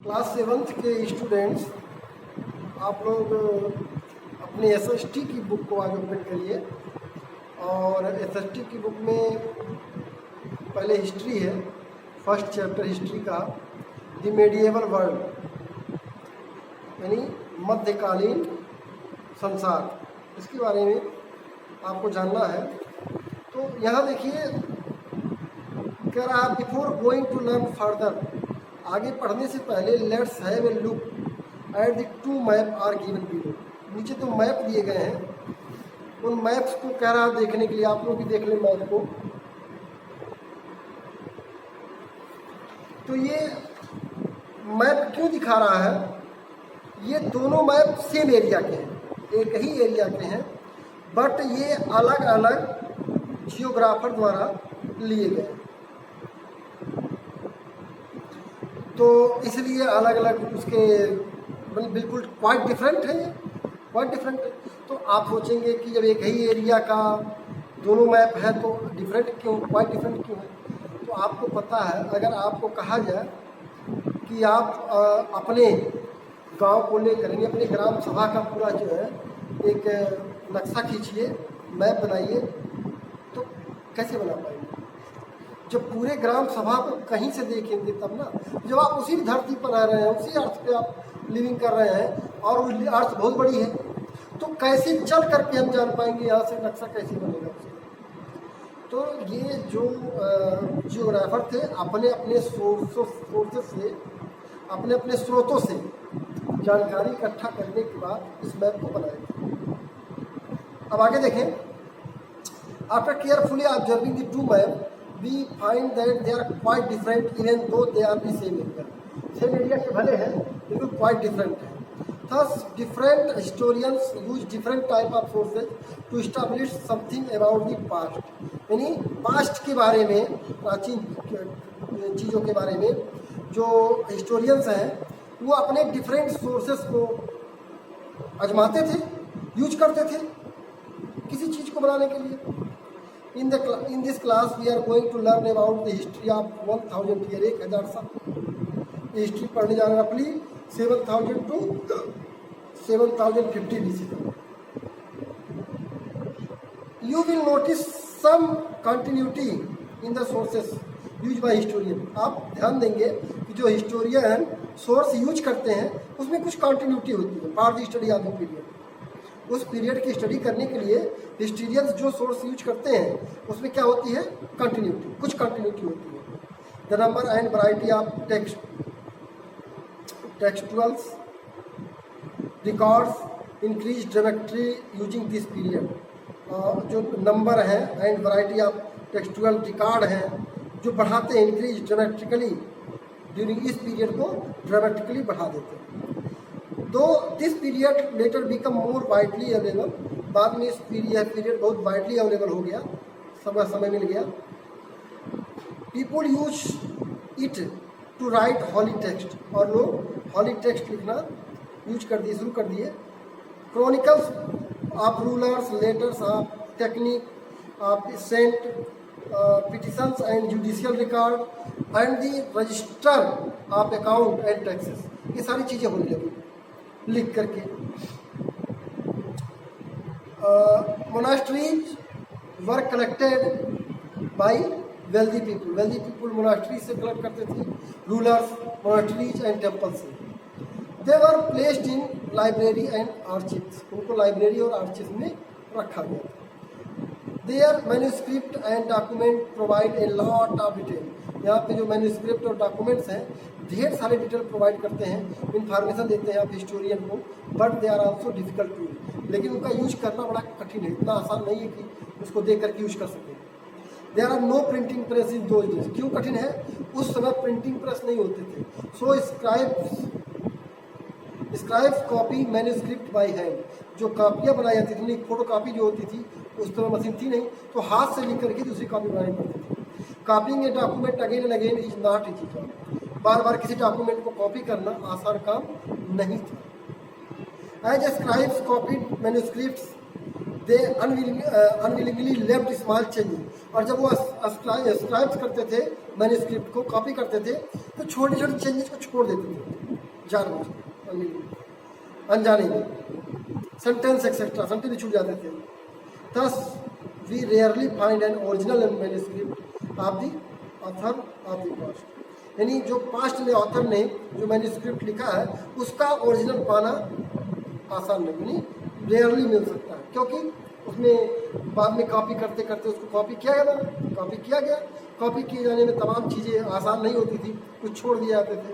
Class seventh के students, आप लोग अपनी एसएसटी की बुक को आज ओपन करिए। और एसएसटी की बुक में पहले हिस्ट्री है, फर्स्ट चैप्टर हिस्ट्री का, द मेडिएवल वर्ल्ड यानी मध्यकालीन संसार, इसके बारे में आपको जानना है। तो यहाँ देखिए, कह रहा है before going to learn further, आगे पढ़ने से पहले let's have a look at the two map are given below. नीचे तो मैप दिए गए हैं, उन मैप्स को कह रहा है देखने के लिए। आप लोग भी देख लें मैप को। तो ये मैप क्यों दिखा रहा है? ये दोनों मैप सेम एरिया के हैं, एक ही एरिया के हैं, बट ये अलग अलग जियोग्राफर द्वारा लिए गए। तो इसलिए अलग अलग उसके बिल्कुल क्वाइट डिफरेंट है, ये क्वाइट डिफरेंट है। तो आप सोचेंगे कि जब एक ही एरिया का दोनों मैप है तो डिफरेंट क्यों, क्वाइट डिफरेंट क्यों है? तो आपको पता है, अगर आपको कहा जाए कि आप अपने गांव को लेकर अपने ग्राम सभा का पूरा जो है एक नक्शा खींचिए, मैप बनाइए, तो कैसे बना पाएंगे? जब पूरे ग्राम सभा को कहीं से देखेंगे तब ना। जब आप उसी धरती पर रह रहे हैं, उसी अर्थ पे आप लिविंग कर रहे हैं और वो अर्थ बहुत बड़ी है, तो कैसे चल करके हम जान पाएंगे यहाँ से नक्शा कैसे बनेगा उसका? तो ये जो जियोग्राफर थे, अपने अपने सोर्सेस से, अपने अपने स्रोतों से जानकारी इकट्ठा करने के बाद इस मैप को बनाए थे। अब आगे देखें। After carefully observing the two map we find that they are quite different even though they are the same area. Same area के भले हैं लेकिन quite different हैं। Thus different historians use different type of sources to establish something about the past. यानी past के बारे में, प्राचीन चीज़ों के बारे में जो हिस्टोरियंस हैं वो अपने डिफरेंट सोर्सेस को आजमाते थे, यूज करते थे किसी चीज़ को बनाने के लिए। In this class we are going to learn about the history of 1000 year, 1000 साल हिस्ट्री पढ़ने जा रहे हैं, रफली 7000 to 7050 BC तक। You will notice some continuity in the sources used by historian. आप ध्यान देंगे कि जो हिस्टोरियन सोर्स यूज करते हैं उसमें कुछ कंटिन्यूटी होती है। For the study of the period, उस पीरियड की स्टडी करने के लिए हिस्टोरियंस जो सोर्स यूज करते हैं उसमें क्या होती है? कंटिन्यूटी, कुछ कंटिन्यूटी होती है। The number and variety of textuals records increase dramatically using this period. जो नंबर है and variety of textual record हैं जो बढ़ाते हैं, इंक्रीज ड्रामेटिकली ड्यूरिंग इस पीरियड को ड्रामेटिकली बढ़ा देते हैं। Though this period later become more widely available, बाद में इस पीरियड बहुत वाइडली अवेलेबल हो गया, समय मिल गया। People use it to write holy text, और लोग हॉली टेक्स्ट लिखना यूज कर दिए, शुरू कर दिए। Chronicles of rulers, letters of technique of sent, petitions and judicial record and the register of account and taxes, ये सारी चीज़ें होने लगी लिख करके। Monasteries were collected by wealthy people, wealthy people monastery से कलेक्ट करते थे, रूलर्स मोनास्ट्रीज एंड टेम्पल से। They were placed in library and archives, उनको लाइब्रेरी और आर्चिव्स में रखा गया था। Their manuscript and document provide a lot of detail, यहाँ पे जो मैन्यूस्क्रिप्ट और डॉक्यूमेंट्स हैं ढेर सारे डिटेल प्रोवाइड करते हैं, इन्फॉर्मेशन देते हैं आप हिस्टोरियन को, but they are also difficult to, लेकिन उनका यूज करना बड़ा कठिन है, इतना आसान नहीं है कि उसको देख करके यूज कर सकें। There are no printing press in those days, क्यों कठिन है? उस समय प्रिंटिंग प्रेस नहीं होते थे। So scribes copy manuscript by hand, जो कापियाँ बनाई जाती थी, फोटो कापी जो होती थी उस तरह मशीन थी नहीं, तो हाथ से लिख करके दूसरी कॉपी बनानी पड़ती थी। Copying a document again and again is not easy job, बार बार किसी डॉक्यूमेंट को कॉपी करना आसान काम नहीं था। As scribes copied manuscripts they unwillingly left small changes, और जब वो स्क्राइब्स करते थे मैन्यूस्क्रिप्ट को, कॉपी करते थे, तो छोटे छोटे चेंजेस को छोड़ देते थे। जानबूझ अनजाने में, सेंटेंस एक्सेट्रा सेंटेंस भी छूट जाते थे। Thus we rarely find an original manuscript of the author of the past, यानी जो पास्ट में ऑथर ने जो मैन्युस्क्रिप्ट लिखा है उसका ओरिजिनल पाना आसान नहीं, यानी रेयरली मिल सकता है, क्योंकि उसमें बाद में कॉपी करते करते उसको कॉपी किया गया। कॉपी किए जाने में तमाम चीज़ें आसान नहीं होती थी, कुछ छोड़ दिए जाते थे।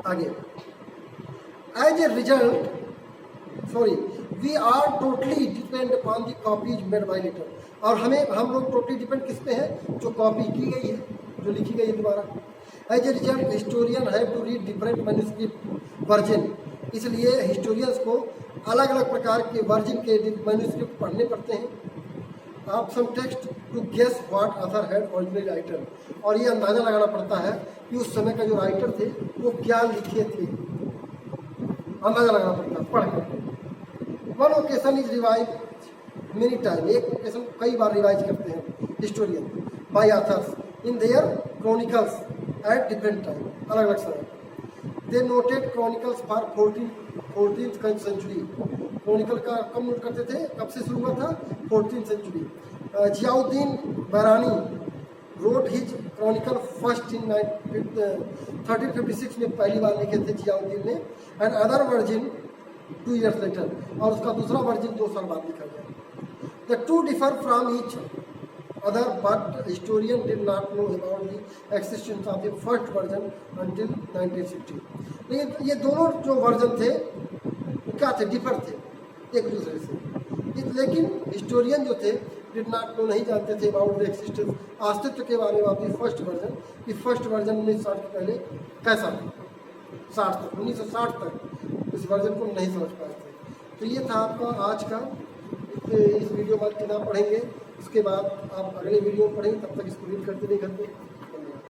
आगे, as a result we are totally depend upon the copies made by later, और हम लोग टोटली डिपेंड किस पे हैं, जो कॉपी की गई है, जो लिखी गई है दोबारा। As a result historian have to read different manuscript version, इसलिए हिस्टोरियंस को अलग अलग प्रकार के वर्जन के मैन्युस्क्रिप्ट पढ़ने पड़ते हैं। आप some text to guess what author had originally writer, और ये अंदाज़ा लगाना पड़ता है कि उस समय का जो राइटर थे वो क्या लिखे थे, अंदाज़ा लगाना पड़ता है पढ़ कर। One occasion is revise many time, एक ओकेशन कई बार रिवाइज करते हैं historian by authors in their chronicles at different time, अलग अलग समय। They noted chronicles for 14th century, chronicle का कब नोट करते थे, कब से शुरू हुआ था, 14th century. Ziauddin Barani wrote his chronicle first in 1356 में पहली बार लिखे थे जियाउद्दीन ने, and other version 2 years later, और उसका दूसरा वर्जन 2 साल बाद लिखा गया। The two differ from each other, but historian did not know about the existence of the first version until 1960। लेकिन ये दोनों जो वर्जन थे क्या थे, डिफर थे एक दूसरे से, लेकिन हिस्टोरियन जो थे डिड नॉट नो, नहीं जानते थे अबाउट द एक्सिस्टेंस, अस्तित्व के बारे में ऑफ द फर्स्ट वर्जन, कि फर्स्ट वर्जन 1960 के पहले कैसा था, 1960 तक इस वर्जन को नहीं समझ पाए थे। तो ये था आपका आज का, इस वीडियो में कितना पढ़ेंगे, उसके बाद आप अगले वीडियो में पढ़ेंगे, तब तक इसको रीड करते नहीं करते।